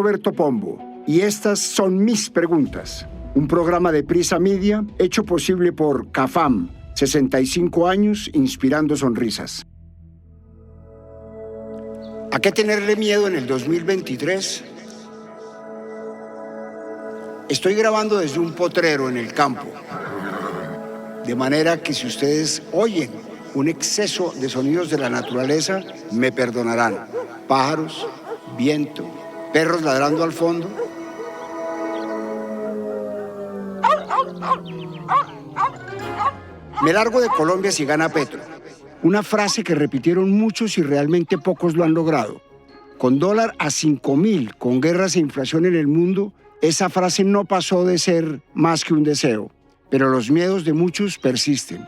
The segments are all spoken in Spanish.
Roberto Pombo y estas son mis preguntas. Un programa de Prisa Media hecho posible por CAFAM, 65 años inspirando sonrisas. ¿A qué tenerle miedo en el 2023? Estoy grabando desde un potrero en el campo, de manera que si ustedes oyen un exceso de sonidos de la naturaleza, me perdonarán. Pájaros, viento, perros ladrando al fondo. Me largo de Colombia si gana Petro. Una frase que repitieron muchos y realmente pocos lo han logrado. Con dólar a 5.000, con guerras e inflación en el mundo, esa frase no pasó de ser más que un deseo. Pero los miedos de muchos persisten.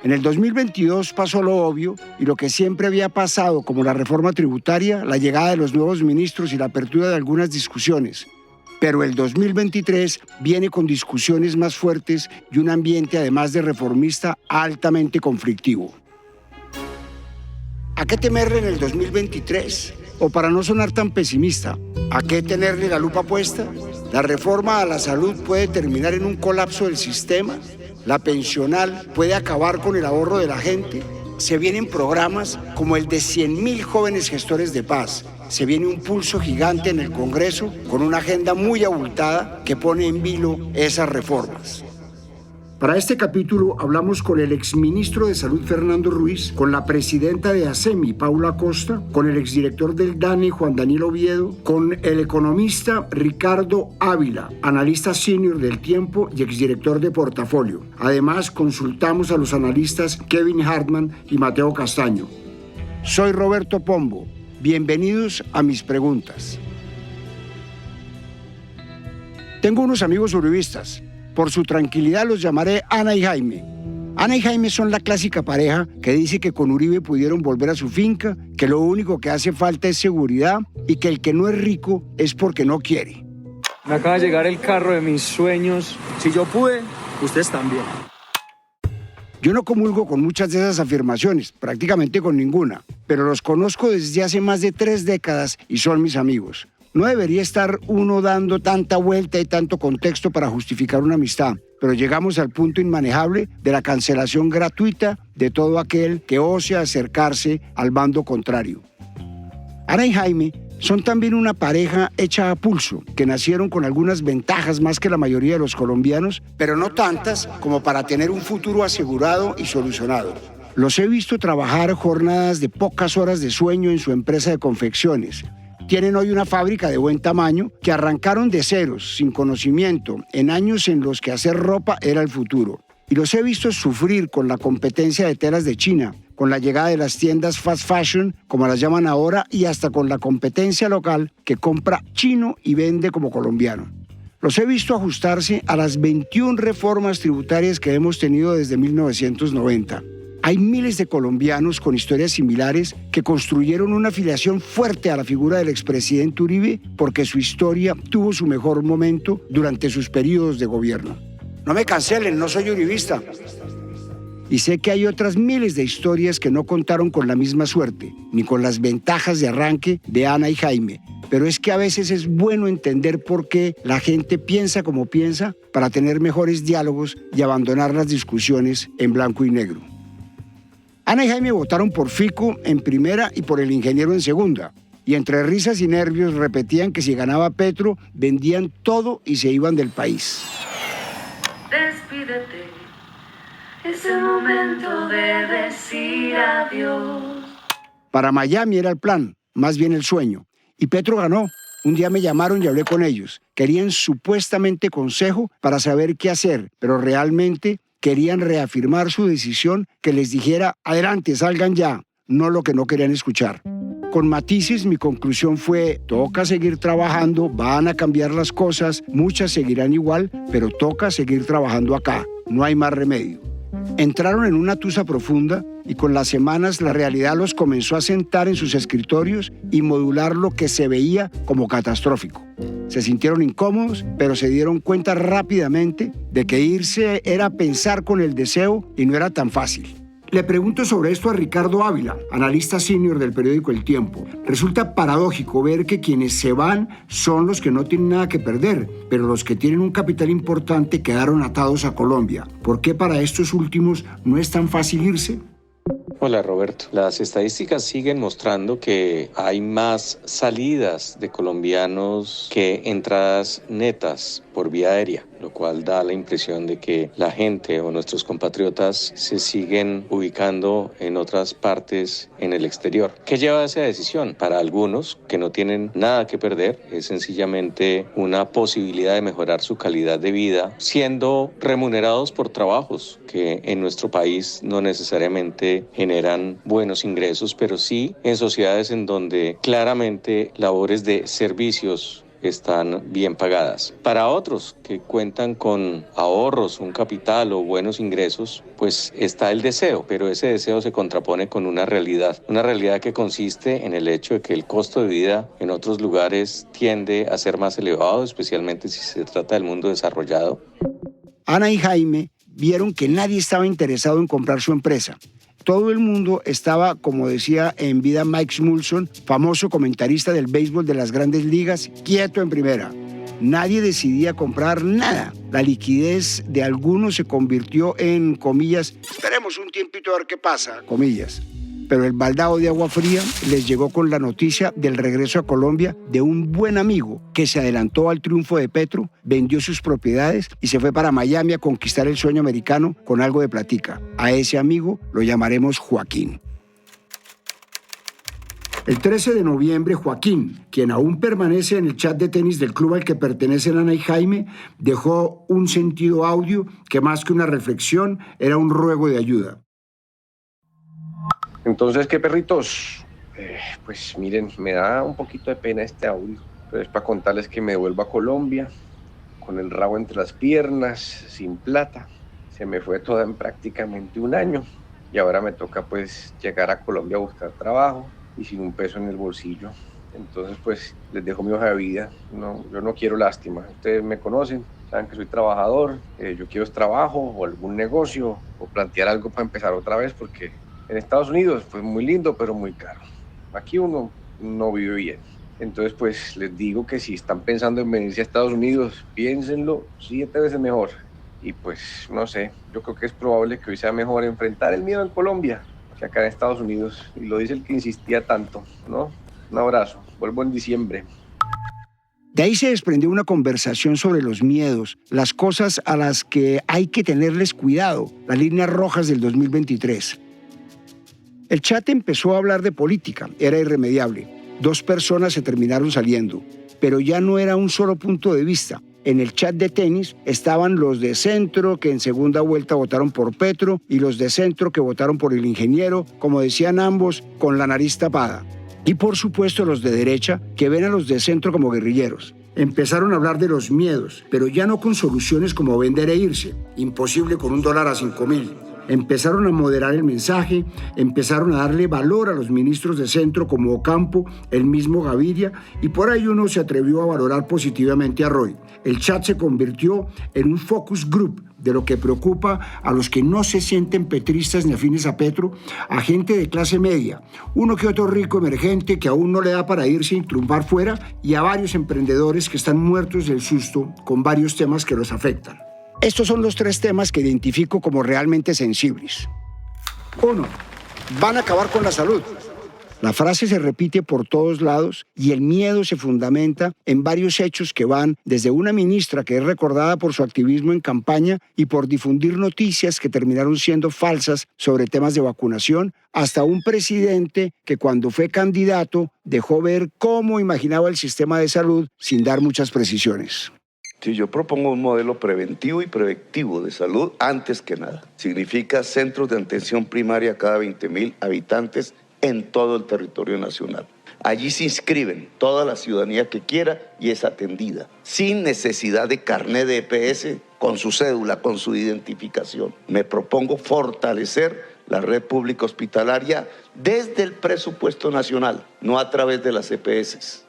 En el 2022 pasó lo obvio y lo que siempre había pasado, como la reforma tributaria, la llegada de los nuevos ministros y la apertura de algunas discusiones. Pero el 2023 viene con discusiones más fuertes y un ambiente, además de reformista, altamente conflictivo. ¿A qué temerle en el 2023? O para no sonar tan pesimista, ¿a qué tenerle la lupa puesta? ¿La reforma a la salud puede terminar en un colapso del sistema? ¿La pensional puede acabar con el ahorro de la gente? Se vienen programas como el de 100.000 jóvenes gestores de paz. Se viene un pulso gigante en el Congreso con una agenda muy abultada que pone en vilo esas reformas. Para este capítulo hablamos con el exministro de Salud Fernando Ruiz, con la presidenta de ASEMI Paula Costa, con el exdirector del DANE Juan Daniel Oviedo, con el economista Ricardo Ávila, analista senior del Tiempo y exdirector de Portafolio. Además, consultamos a los analistas Kevin Hartman y Mateo Castaño. Soy Roberto Pombo. Bienvenidos a mis preguntas. Tengo unos amigos uribistas. Por su tranquilidad los llamaré Ana y Jaime. Ana y Jaime son la clásica pareja que dice que con Uribe pudieron volver a su finca, que lo único que hace falta es seguridad y que el que no es rico es porque no quiere. Me acaba de llegar el carro de mis sueños. Si yo pude, ustedes también. Yo no comulgo con muchas de esas afirmaciones, prácticamente con ninguna, pero los conozco desde hace más de 3 décadas y son mis amigos. No debería estar uno dando tanta vuelta y tanto contexto para justificar una amistad, pero llegamos al punto inmanejable de la cancelación gratuita de todo aquel que ose acercarse al bando contrario. Ana y Jaime son también una pareja hecha a pulso, que nacieron con algunas ventajas más que la mayoría de los colombianos, pero no tantas como para tener un futuro asegurado y solucionado. Los he visto trabajar jornadas de pocas horas de sueño en su empresa de confecciones. Tienen hoy una fábrica de buen tamaño que arrancaron de ceros, sin conocimiento, en años en los que hacer ropa era el futuro. Y los he visto sufrir con la competencia de telas de China, con la llegada de las tiendas fast fashion, como las llaman ahora, y hasta con la competencia local que compra chino y vende como colombiano. Los he visto ajustarse a las 21 reformas tributarias que hemos tenido desde 1990. Hay miles de colombianos con historias similares que construyeron una afiliación fuerte a la figura del expresidente Uribe porque su historia tuvo su mejor momento durante sus periodos de gobierno. No me cancelen, no soy uribista. Y sé que hay otras miles de historias que no contaron con la misma suerte, ni con las ventajas de arranque de Ana y Jaime. Pero es que a veces es bueno entender por qué la gente piensa como piensa para tener mejores diálogos y abandonar las discusiones en blanco y negro. Ana y Jaime votaron por Fico en primera y por el ingeniero en segunda. Y entre risas y nervios repetían que si ganaba Petro, vendían todo y se iban del país. Despídete, es el momento de decir adiós. Para Miami era el plan, más bien el sueño. Y Petro ganó. Un día me llamaron y hablé con ellos. Querían supuestamente consejo para saber qué hacer, pero realmente querían reafirmar su decisión que les dijera, adelante, salgan ya, no lo que no querían escuchar. Con matices, mi conclusión fue, toca seguir trabajando, van a cambiar las cosas, muchas seguirán igual, pero toca seguir trabajando acá, no hay más remedio. Entraron en una tusa profunda y con las semanas la realidad los comenzó a sentar en sus escritorios y modular lo que se veía como catastrófico. Se sintieron incómodos, pero se dieron cuenta rápidamente de que irse era pensar con el deseo y no era tan fácil. Le pregunto sobre esto a Ricardo Ávila, analista senior del periódico El Tiempo. Resulta paradójico ver que quienes se van son los que no tienen nada que perder, pero los que tienen un capital importante quedaron atados a Colombia. ¿Por qué para estos últimos no es tan fácil irse? Hola Roberto, las estadísticas siguen mostrando que hay más salidas de colombianos que entradas netas por vía aérea, lo cual da la impresión de que la gente o nuestros compatriotas se siguen ubicando en otras partes en el exterior. ¿Qué lleva a esa decisión? Para algunos que no tienen nada que perder, es sencillamente una posibilidad de mejorar su calidad de vida siendo remunerados por trabajos que en nuestro país no necesariamente generan buenos ingresos, pero sí en sociedades en donde claramente labores de servicios están bien pagadas. Para otros que cuentan con ahorros, un capital o buenos ingresos, pues está el deseo, pero ese deseo se contrapone con una realidad que consiste en el hecho de que el costo de vida en otros lugares tiende a ser más elevado, especialmente si se trata del mundo desarrollado. Ana y Jaime vieron que nadie estaba interesado en comprar su empresa. Todo el mundo estaba, como decía en vida Mike Smulson, famoso comentarista del béisbol de las grandes ligas, quieto en primera. Nadie decidía comprar nada. La liquidez de algunos se convirtió en, comillas, esperemos un tiempito a ver qué pasa, comillas. Pero el baldado de agua fría les llegó con la noticia del regreso a Colombia de un buen amigo que se adelantó al triunfo de Petro, vendió sus propiedades y se fue para Miami a conquistar el sueño americano con algo de platica. A ese amigo lo llamaremos Joaquín. El 13 de noviembre, Joaquín, quien aún permanece en el chat de tenis del club al que pertenecen Ana y Jaime, dejó un sentido audio que más que una reflexión era un ruego de ayuda. Entonces, ¿qué perritos? Pues miren, me da un poquito de pena este audio, pero es para contarles que me devuelvo a Colombia, con el rabo entre las piernas, sin plata. Se me fue toda en prácticamente un año y ahora me toca pues llegar a Colombia a buscar trabajo y sin un peso en el bolsillo. Entonces pues les dejo mi hoja de vida. No, yo no quiero lástima. Ustedes me conocen, saben que soy trabajador, yo quiero trabajo o algún negocio o plantear algo para empezar otra vez porque en Estados Unidos pues muy lindo pero muy caro. Aquí uno no vive bien. Entonces pues les digo que si están pensando en venirse a Estados Unidos, piénsenlo 7 veces mejor. Y pues no sé, yo creo que es probable que hoy sea mejor enfrentar el miedo en Colombia que acá en Estados Unidos. Y lo dice el que insistía tanto, ¿no? Un abrazo, vuelvo en diciembre. De ahí se desprendió una conversación sobre los miedos, las cosas a las que hay que tenerles cuidado, las líneas rojas del 2023. El chat empezó a hablar de política, era irremediable. 2 personas se terminaron saliendo, pero ya no era un solo punto de vista. En el chat de tenis estaban los de centro que en segunda vuelta votaron por Petro y los de centro que votaron por el ingeniero, como decían ambos, con la nariz tapada. Y por supuesto los de derecha que ven a los de centro como guerrilleros. Empezaron a hablar de los miedos, pero ya no con soluciones como vender e irse. Imposible con $1 a 5.000. Empezaron a moderar el mensaje, empezaron a darle valor a los ministros de centro como Ocampo, el mismo Gaviria, y por ahí uno se atrevió a valorar positivamente a Roy. El chat se convirtió en un focus group de lo que preocupa a los que no se sienten petristas ni afines a Petro, a gente de clase media, uno que otro rico emergente que aún no le da para irse y triunfar fuera, y a varios emprendedores que están muertos del susto con varios temas que los afectan. Estos son los 3 temas que identifico como realmente sensibles. 1. Van a acabar con la salud. La frase se repite por todos lados y el miedo se fundamenta en varios hechos que van desde una ministra que es recordada por su activismo en campaña y por difundir noticias que terminaron siendo falsas sobre temas de vacunación, hasta un presidente que cuando fue candidato dejó ver cómo imaginaba el sistema de salud sin dar muchas precisiones. Sí, yo propongo un modelo preventivo y proactivo de salud antes que nada. Significa centros de atención primaria cada 20.000 habitantes en todo el territorio nacional. Allí se inscriben toda la ciudadanía que quiera y es atendida, sin necesidad de carnet de EPS, con su cédula, con su identificación. Me propongo fortalecer la red pública hospitalaria desde el presupuesto nacional, no a través de las EPS.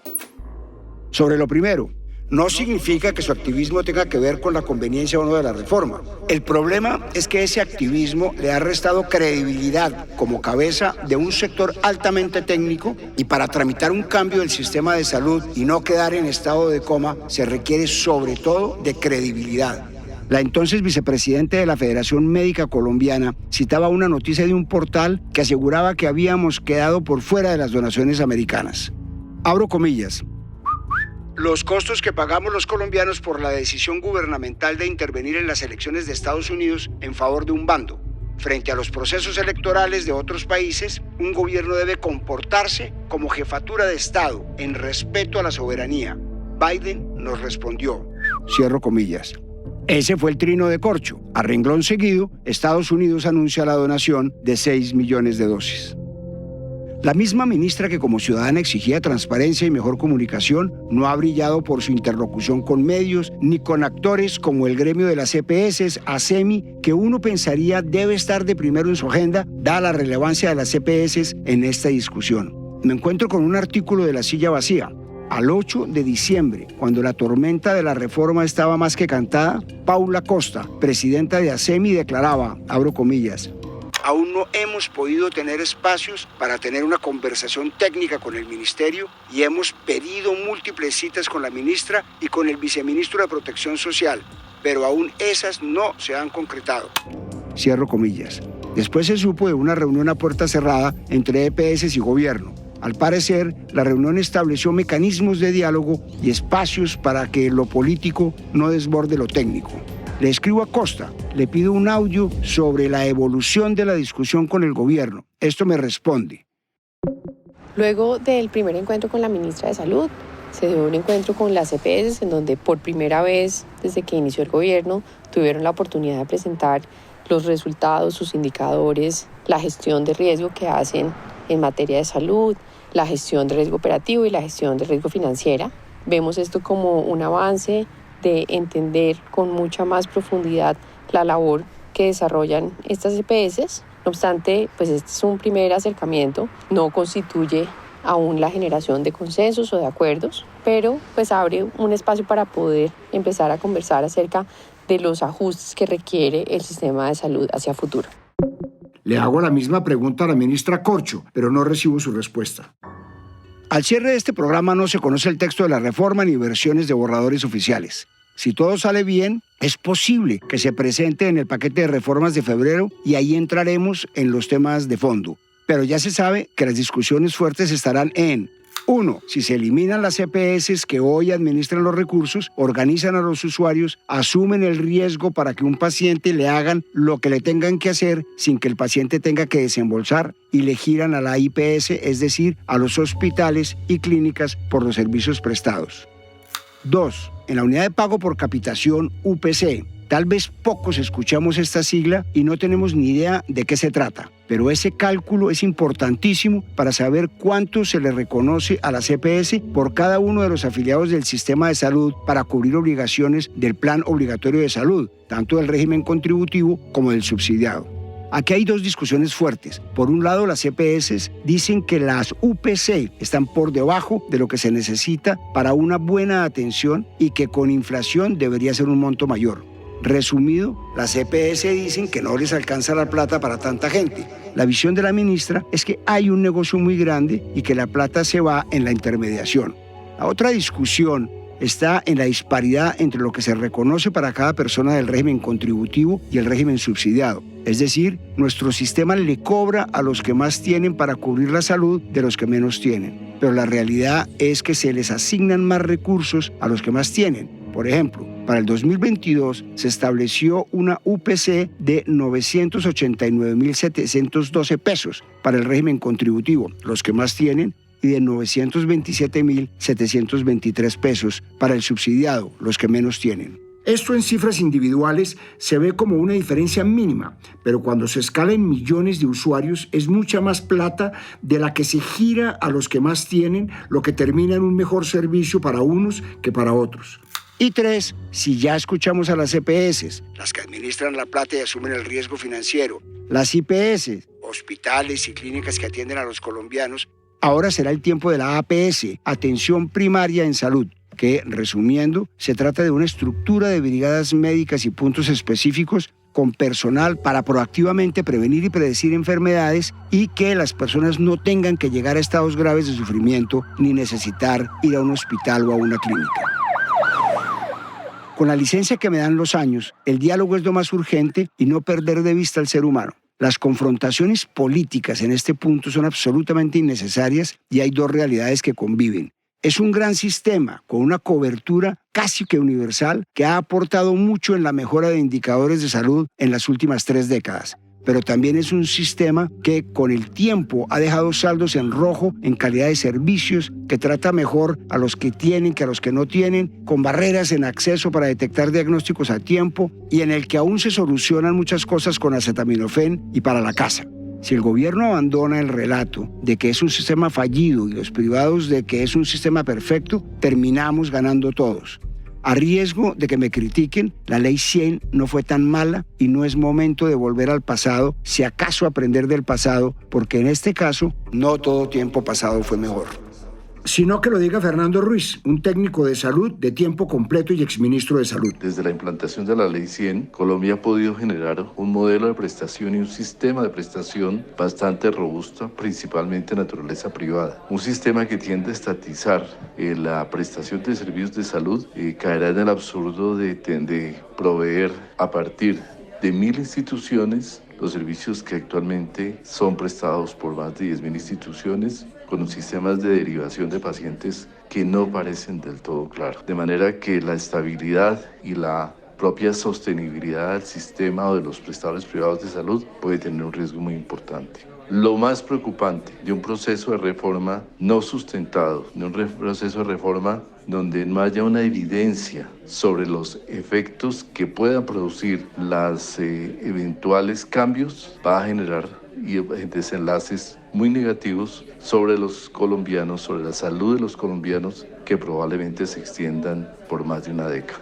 Sobre lo primero, No significa que su activismo tenga que ver con la conveniencia o no de la reforma. El problema es que ese activismo le ha restado credibilidad como cabeza de un sector altamente técnico, y para tramitar un cambio del sistema de salud y no quedar en estado de coma se requiere sobre todo de credibilidad. La entonces vicepresidenta de la Federación Médica Colombiana citaba una noticia de un portal que aseguraba que habíamos quedado por fuera de las donaciones americanas. Abro comillas. Los costos que pagamos los colombianos por la decisión gubernamental de intervenir en las elecciones de Estados Unidos en favor de un bando. Frente a los procesos electorales de otros países, un gobierno debe comportarse como jefatura de Estado en respeto a la soberanía. Biden nos respondió. Cierro comillas. Ese fue el trino de corcho. A renglón seguido, Estados Unidos anuncia la donación de 6 millones de dosis. La misma ministra que como ciudadana exigía transparencia y mejor comunicación no ha brillado por su interlocución con medios ni con actores como el gremio de las EPS, ASEMI, que uno pensaría debe estar de primero en su agenda, dada la relevancia de las EPS en esta discusión. Me encuentro con un artículo de La Silla Vacía. Al 8 de diciembre, cuando la tormenta de la reforma estaba más que cantada, Paula Costa, presidenta de ASEMI, declaraba, abro comillas, aún no hemos podido tener espacios para tener una conversación técnica con el ministerio y hemos pedido múltiples citas con la ministra y con el viceministro de Protección Social, pero aún esas no se han concretado. Cierro comillas. Después se supo de una reunión a puerta cerrada entre EPS y gobierno. Al parecer, la reunión estableció mecanismos de diálogo y espacios para que lo político no desborde lo técnico. Le escribo a Costa, le pido un audio sobre la evolución de la discusión con el gobierno. Esto me responde. Luego del primer encuentro con la ministra de Salud, se dio un encuentro con las EPS en donde por primera vez desde que inició el gobierno tuvieron la oportunidad de presentar los resultados, sus indicadores, la gestión de riesgo que hacen en materia de salud, la gestión de riesgo operativo y la gestión de riesgo financiera. Vemos esto como un avance de entender con mucha más profundidad la labor que desarrollan estas EPS. No obstante, pues este es un primer acercamiento, no constituye aún la generación de consensos o de acuerdos, pero pues abre un espacio para poder empezar a conversar acerca de los ajustes que requiere el sistema de salud hacia futuro. Le hago la misma pregunta a la ministra Corcho, pero no recibo su respuesta. Al cierre de este programa no se conoce el texto de la reforma ni versiones de borradores oficiales. Si todo sale bien, es posible que se presente en el paquete de reformas de febrero y ahí entraremos en los temas de fondo. Pero ya se sabe que las discusiones fuertes estarán en 1. Si se eliminan las EPS que hoy administran los recursos, organizan a los usuarios, asumen el riesgo para que un paciente le hagan lo que le tengan que hacer sin que el paciente tenga que desembolsar y le giran a la IPS, es decir, a los hospitales y clínicas por los servicios prestados. 2. En la unidad de pago por capitación UPC. Tal vez pocos escuchamos esta sigla y no tenemos ni idea de qué se trata, pero ese cálculo es importantísimo para saber cuánto se le reconoce a las EPS por cada uno de los afiliados del sistema de salud para cubrir obligaciones del plan obligatorio de salud, tanto del régimen contributivo como del subsidiado. Aquí hay dos discusiones fuertes. Por un lado, las EPS dicen que las UPC están por debajo de lo que se necesita para una buena atención y que con inflación debería ser un monto mayor. Resumido, las EPS dicen que no les alcanza la plata para tanta gente. La visión de la ministra es que hay un negocio muy grande y que la plata se va en la intermediación. La otra discusión está en la disparidad entre lo que se reconoce para cada persona del régimen contributivo y el régimen subsidiado. Es decir, nuestro sistema le cobra a los que más tienen para cubrir la salud de los que menos tienen. Pero la realidad es que se les asignan más recursos a los que más tienen. Por ejemplo, para el 2022 se estableció una UPC de 989.712 pesos para el régimen contributivo, los que más tienen, y de 927.723 pesos para el subsidiado, los que menos tienen. Esto en cifras individuales se ve como una diferencia mínima, pero cuando se escala en millones de usuarios es mucha más plata de la que se gira a los que más tienen, lo que termina en un mejor servicio para unos que para otros. Y 3, si ya escuchamos a las EPS, las que administran la plata y asumen el riesgo financiero, las IPS, hospitales y clínicas que atienden a los colombianos, ahora será el tiempo de la APS, Atención Primaria en Salud. que, resumiendo, se trata de una estructura de brigadas médicas y puntos específicos con personal para proactivamente prevenir y predecir enfermedades y que las personas no tengan que llegar a estados graves de sufrimiento ni necesitar ir a un hospital o a una clínica. Con la licencia que me dan los años, el diálogo es lo más urgente y no perder de vista al ser humano. Las confrontaciones políticas en este punto son absolutamente innecesarias y hay dos realidades que conviven. Es un gran sistema con una cobertura casi que universal que ha aportado mucho en la mejora de indicadores de salud en las últimas 3 décadas. Pero también es un sistema que con el tiempo ha dejado saldos en rojo en calidad de servicios, que trata mejor a los que tienen que a los que no tienen, con barreras en acceso para detectar diagnósticos a tiempo y en el que aún se solucionan muchas cosas con acetaminofén y para la casa. Si el gobierno abandona el relato de que es un sistema fallido y los privados de que es un sistema perfecto, terminamos ganando todos. A riesgo de que me critiquen, la ley 100 no fue tan mala y no es momento de volver al pasado, si acaso aprender del pasado, porque en este caso no todo tiempo pasado fue mejor. Sino que lo diga Fernando Ruiz, un técnico de salud de tiempo completo y exministro de salud. Desde la implantación de la Ley 100, Colombia ha podido generar un modelo de prestación y un sistema de prestación bastante robusto, principalmente de naturaleza privada. Un sistema que tiende a estatizar la prestación de servicios de salud caerá en el absurdo de proveer a partir de 1.000 instituciones los servicios que actualmente son prestados por más de 10.000 instituciones, con sistemas de derivación de pacientes que no parecen del todo claros. De manera que la estabilidad y la propia sostenibilidad del sistema o de los prestadores privados de salud puede tener un riesgo muy importante. Lo más preocupante de un proceso de reforma no sustentado, de un proceso de reforma donde no haya una evidencia sobre los efectos que puedan producir los eventuales cambios, va a generar desenlaces muy negativos sobre los colombianos, sobre la salud de los colombianos, que probablemente se extiendan por más de una década.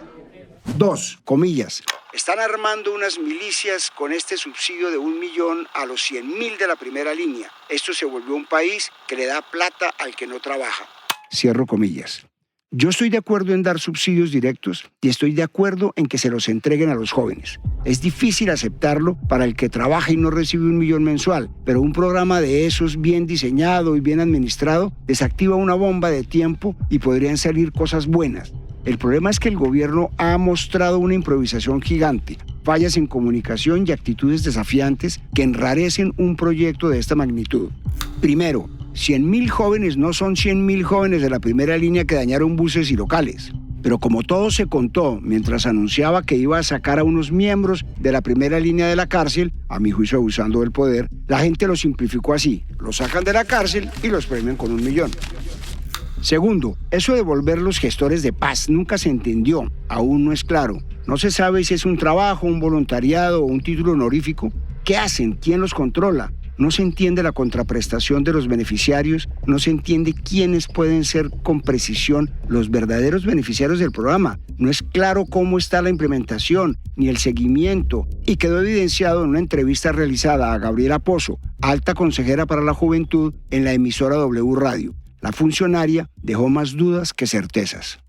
2, comillas. Están armando unas milicias con este subsidio de 1 millón a los 100.000 de la primera línea. Esto se volvió un país que le da plata al que no trabaja. Cierro comillas. Yo estoy de acuerdo en dar subsidios directos y estoy de acuerdo en que se los entreguen a los jóvenes. Es difícil aceptarlo para el que trabaja y no recibe 1 millón mensual, pero un programa de esos bien diseñado y bien administrado desactiva una bomba de tiempo y podrían salir cosas buenas. El problema es que el gobierno ha mostrado una improvisación gigante, fallas en comunicación y actitudes desafiantes que enrarecen un proyecto de esta magnitud. Primero, 100.000 jóvenes no son 100.000 jóvenes de la primera línea que dañaron buses y locales. Pero como todo se contó mientras anunciaba que iba a sacar a unos miembros de la primera línea de la cárcel, a mi juicio abusando del poder, la gente lo simplificó así. Los sacan de la cárcel y los premian con 1 millón. Segundo, eso de volver los gestores de paz nunca se entendió, aún no es claro. No se sabe si es un trabajo, un voluntariado o un título honorífico. ¿Qué hacen? ¿Quién los controla? No se entiende la contraprestación de los beneficiarios, no se entiende quiénes pueden ser con precisión los verdaderos beneficiarios del programa. No es claro cómo está la implementación ni el seguimiento, y quedó evidenciado en una entrevista realizada a Gabriela Pozo, alta consejera para la juventud, en la emisora W Radio. La funcionaria dejó más dudas que certezas.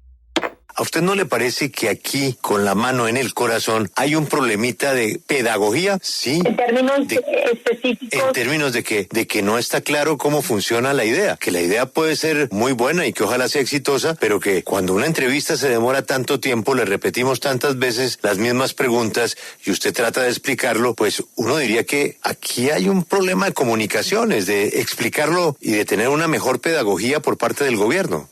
¿A usted no le parece que aquí, con la mano en el corazón, hay un problemita de pedagogía? Sí. En términos específicos. En términos de que no está claro cómo funciona la idea. Que la idea puede ser muy buena y que ojalá sea exitosa, pero que cuando una entrevista se demora tanto tiempo, le repetimos tantas veces las mismas preguntas y usted trata de explicarlo, pues uno diría que aquí hay un problema de comunicaciones, de explicarlo y de tener una mejor pedagogía por parte del gobierno.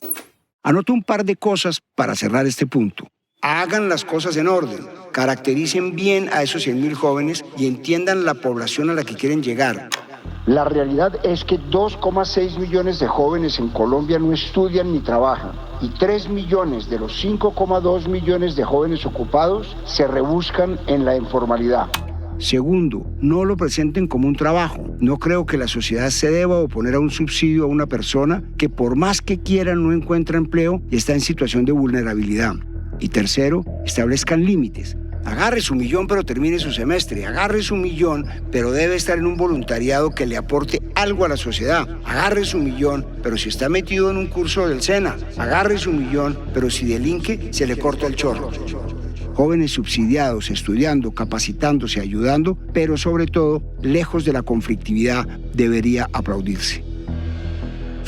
Anoto un par de cosas para cerrar este punto. Hagan las cosas en orden, caractericen bien a esos 100.000 jóvenes y entiendan la población a la que quieren llegar. La realidad es que 2,6 millones de jóvenes en Colombia no estudian ni trabajan y 3 millones de los 5,2 millones de jóvenes ocupados se rebuscan en la informalidad. Segundo, no lo presenten como un trabajo. No creo que la sociedad se deba oponer a un subsidio a una persona que por más que quiera no encuentra empleo y está en situación de vulnerabilidad. Y tercero, establezcan límites. Agarre su millón, pero termine su semestre. Agarre su millón, pero debe estar en un voluntariado que le aporte algo a la sociedad. Agarre su millón, pero si está metido en un curso del SENA. Agarre su millón, pero si delinque, se le corta el chorro. Jóvenes subsidiados, estudiando, capacitándose, ayudando, pero sobre todo, lejos de la conflictividad, debería aplaudirse.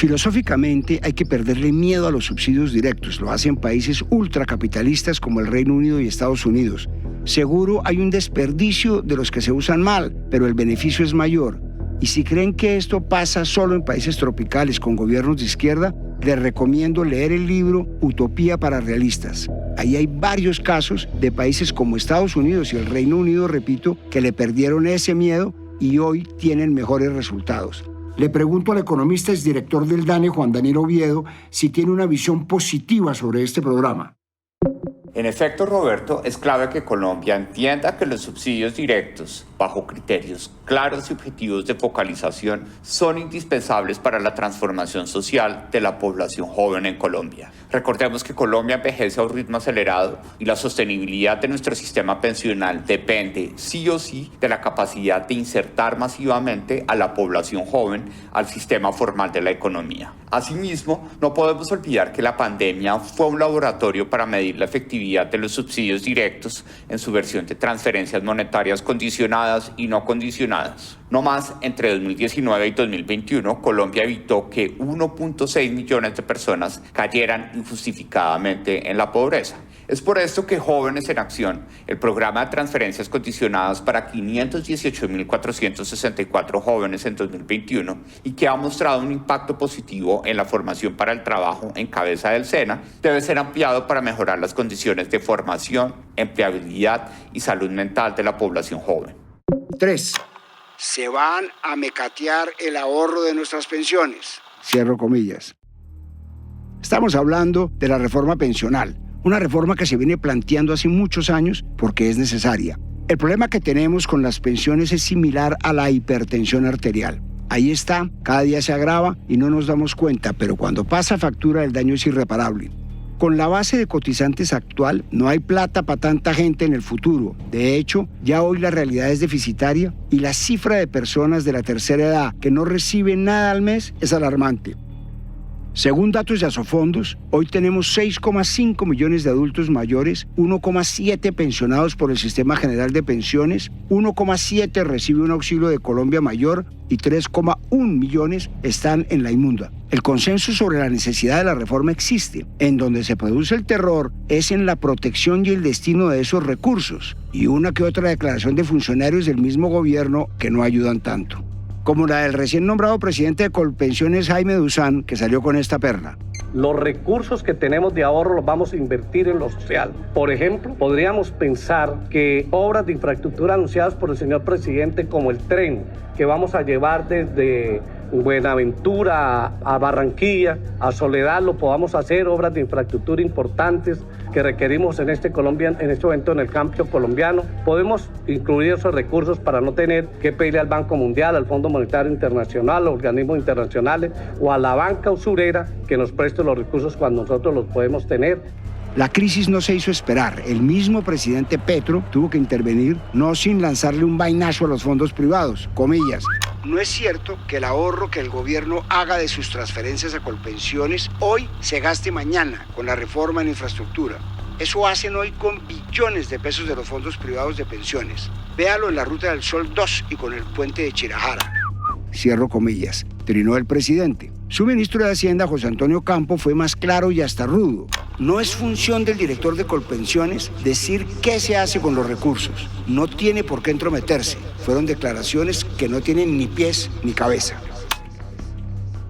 Filosóficamente hay que perderle miedo a los subsidios directos. Lo hacen países ultracapitalistas como el Reino Unido y Estados Unidos. Seguro hay un desperdicio de los que se usan mal, pero el beneficio es mayor. Y si creen que esto pasa solo en países tropicales con gobiernos de izquierda, les recomiendo leer el libro Utopía para Realistas. Ahí hay varios casos de países como Estados Unidos y el Reino Unido, repito, que le perdieron ese miedo y hoy tienen mejores resultados. Le pregunto al economista y director del DANE, Juan Daniel Oviedo, si tiene una visión positiva sobre este programa. En efecto, Roberto, es clave que Colombia entienda que los subsidios directos, bajo criterios claros y objetivos de focalización, son indispensables para la transformación social de la población joven en Colombia. Recordemos que Colombia envejece a un ritmo acelerado y la sostenibilidad de nuestro sistema pensional depende, sí o sí, de la capacidad de insertar masivamente a la población joven al sistema formal de la economía. Asimismo, no podemos olvidar que la pandemia fue un laboratorio para medir la efectividad de los subsidios directos en su versión de transferencias monetarias condicionadas y no condicionadas. No más, entre 2019 y 2021, Colombia evitó que 1.6 millones de personas cayeran injustificadamente en la pobreza. Es por esto que Jóvenes en Acción, el programa de transferencias condicionadas para 518.464 jóvenes en 2021 y que ha mostrado un impacto positivo en la formación para el trabajo en cabeza del SENA, debe ser ampliado para mejorar las condiciones de formación, empleabilidad y salud mental de la población joven. 3. Se van a mecatear el ahorro de nuestras pensiones. Cierro comillas. Estamos hablando de la reforma pensional. Una reforma que se viene planteando hace muchos años porque es necesaria. El problema que tenemos con las pensiones es similar a la hipertensión arterial. Ahí está, cada día se agrava y no nos damos cuenta, pero cuando pasa factura el daño es irreparable. Con la base de cotizantes actual no hay plata para tanta gente en el futuro. De hecho, ya hoy la realidad es deficitaria y la cifra de personas de la tercera edad que no reciben nada al mes es alarmante. Según datos de Asofondos, hoy tenemos 6,5 millones de adultos mayores, 1,7 pensionados por el Sistema General de Pensiones, 1,7 recibe un auxilio de Colombia Mayor y 3,1 millones están en la inmunda. El consenso sobre la necesidad de la reforma existe. En donde se produce el terror es en la protección y el destino de esos recursos y una que otra declaración de funcionarios del mismo gobierno que no ayudan tanto. Como la del recién nombrado presidente de Colpensiones, Jaime Duzán, que salió con esta perla. Los recursos que tenemos de ahorro los vamos a invertir en lo social. Por ejemplo, podríamos pensar que obras de infraestructura anunciadas por el señor presidente, como el tren que vamos a llevar desde Buenaventura a Barranquilla, a Soledad, lo podamos hacer, obras de infraestructura importantes que requerimos en este momento en el campo colombiano. Podemos incluir esos recursos para no tener que pedirle al Banco Mundial, al Fondo Monetario Internacional, a organismos internacionales o a la banca usurera que nos preste los recursos cuando nosotros los podemos tener. La crisis no se hizo esperar. El mismo presidente Petro tuvo que intervenir, no sin lanzarle un vainazo a los fondos privados, comillas. No es cierto que el ahorro que el gobierno haga de sus transferencias a Colpensiones hoy se gaste mañana con la reforma en infraestructura. Eso hacen hoy con billones de pesos de los fondos privados de pensiones. Véalo en la Ruta del Sol 2 y con el puente de Chirajara. Cierro comillas, trinó el presidente. Su ministro de Hacienda, José Antonio Campo, fue más claro y hasta rudo. No es función del director de Colpensiones decir qué se hace con los recursos. No tiene por qué entrometerse. Fueron declaraciones que no tienen ni pies ni cabeza.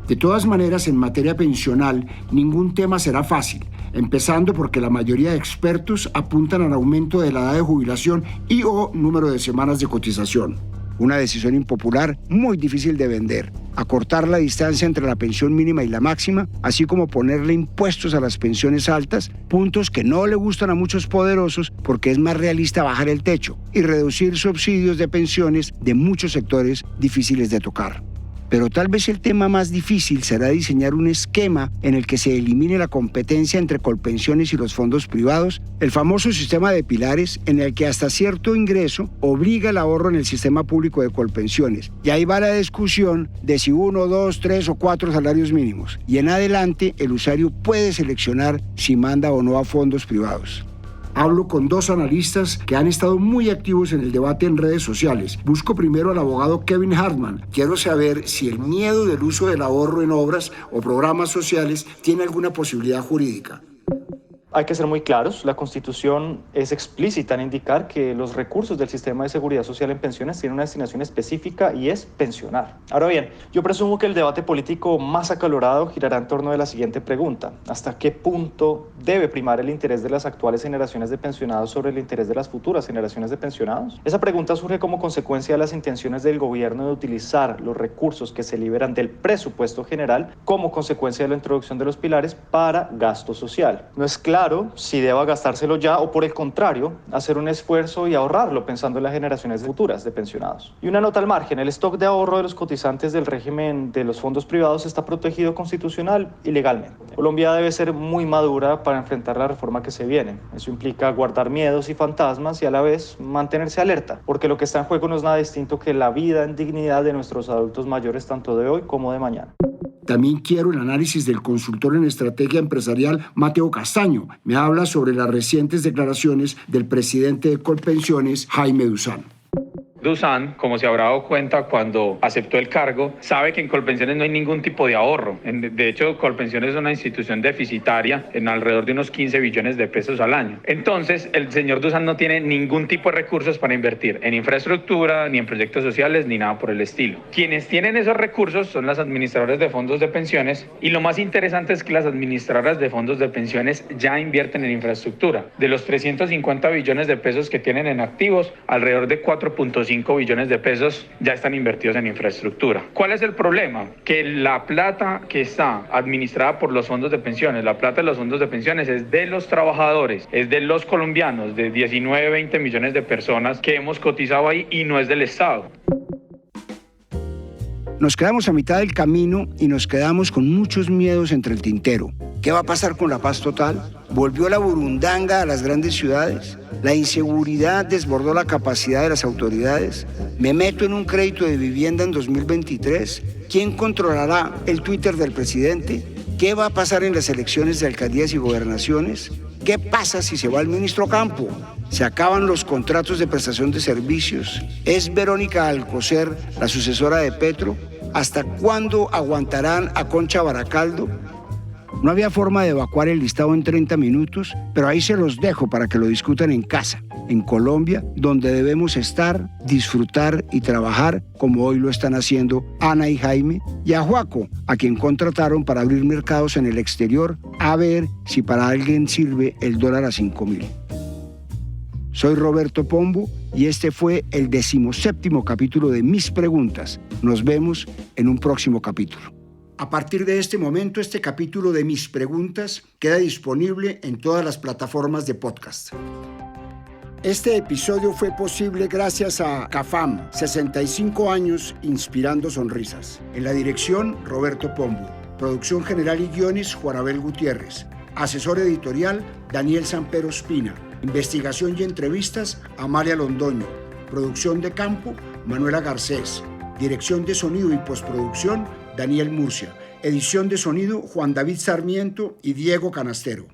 De todas maneras, en materia pensional, ningún tema será fácil, empezando porque la mayoría de expertos apuntan al aumento de la edad de jubilación y o número de semanas de cotización. Una decisión impopular, muy difícil de vender. Acortar la distancia entre la pensión mínima y la máxima, así como ponerle impuestos a las pensiones altas, puntos que no le gustan a muchos poderosos porque es más realista bajar el techo y reducir subsidios de pensiones de muchos sectores difíciles de tocar. Pero tal vez el tema más difícil será diseñar un esquema en el que se elimine la competencia entre Colpensiones y los fondos privados, el famoso sistema de pilares en el que hasta cierto ingreso obliga el ahorro en el sistema público de Colpensiones. Y ahí va la discusión de si 1, 2, 3 o 4 salarios mínimos. Y en adelante el usuario puede seleccionar si manda o no a fondos privados. Hablo con dos analistas que han estado muy activos en el debate en redes sociales. Busco primero al abogado Kevin Hartman. Quiero saber si el miedo del uso del ahorro en obras o programas sociales tiene alguna posibilidad jurídica. Hay que ser muy claros, la Constitución es explícita en indicar que los recursos del sistema de seguridad social en pensiones tienen una destinación específica y es pensionar. Ahora bien, yo presumo que el debate político más acalorado girará en torno de la siguiente pregunta: ¿hasta qué punto debe primar el interés de las actuales generaciones de pensionados sobre el interés de las futuras generaciones de pensionados? Esa pregunta surge como consecuencia de las intenciones del gobierno de utilizar los recursos que se liberan del presupuesto general como consecuencia de la introducción de los pilares para gasto social. No es claro si deba gastárselo ya o, por el contrario, hacer un esfuerzo y ahorrarlo pensando en las generaciones futuras de pensionados. Y una nota al margen: el stock de ahorro de los cotizantes del régimen de los fondos privados está protegido constitucional y legalmente. Colombia debe ser muy madura para enfrentar la reforma que se viene. Eso implica guardar miedos y fantasmas y a la vez mantenerse alerta, porque lo que está en juego no es nada distinto que la vida en dignidad de nuestros adultos mayores, tanto de hoy como de mañana. También quiero el análisis del consultor en estrategia empresarial Mateo Castaño. Me habla sobre las recientes declaraciones del presidente de Colpensiones, Jaime Duzán. Duzán, como se habrá dado cuenta cuando aceptó el cargo, sabe que en Colpensiones no hay ningún tipo de ahorro. De hecho, Colpensiones es una institución deficitaria en alrededor de unos 15 billones de pesos al año. Entonces, el señor Duzán no tiene ningún tipo de recursos para invertir en infraestructura, ni en proyectos sociales, ni nada por el estilo. Quienes tienen esos recursos son las administradoras de fondos de pensiones, y lo más interesante es que las administradoras de fondos de pensiones ya invierten en infraestructura. De los 350 billones de pesos que tienen en activos, alrededor de 4.5 billones de pesos ya están invertidos en infraestructura. ¿Cuál es el problema? Que la plata que está administrada por los fondos de pensiones, la plata de los fondos de pensiones es de los trabajadores, es de los colombianos, de 19, 20 millones de personas que hemos cotizado ahí, y no es del Estado. Nos quedamos a mitad del camino y nos quedamos con muchos miedos entre el tintero. ¿Qué va a pasar con la paz total? ¿Volvió la burundanga a las grandes ciudades? ¿La inseguridad desbordó la capacidad de las autoridades? ¿Me meto en un crédito de vivienda en 2023? ¿Quién controlará el Twitter del presidente? ¿Qué va a pasar en las elecciones de alcaldías y gobernaciones? ¿Qué pasa si se va el ministro Campo? ¿Se acaban los contratos de prestación de servicios? ¿Es Verónica Alcocer la sucesora de Petro? ¿Hasta cuándo aguantarán a Concha Baracaldo? No había forma de evacuar el listado en 30 minutos, pero ahí se los dejo para que lo discutan en casa, en Colombia, donde debemos estar, disfrutar y trabajar como hoy lo están haciendo Ana y Jaime, y a Joaco, a quien contrataron para abrir mercados en el exterior, a ver si para alguien sirve el dólar a 5.000. Soy Roberto Pombo y este fue el 17º capítulo de Mis Preguntas. Nos vemos en un próximo capítulo. A partir de este momento, este capítulo de Mis Preguntas queda disponible en todas las plataformas de podcast. Este episodio fue posible gracias a CAFAM, 65 años inspirando sonrisas. En la dirección, Roberto Pombo. Producción general y guiones, Juan Abel Gutiérrez. Asesor editorial, Daniel Sampero Espina. Investigación y entrevistas, Amalia Londoño. Producción de campo, Manuela Garcés. Dirección de sonido y postproducción, Daniel Murcia. Edición de sonido, Juan David Sarmiento y Diego Canastero.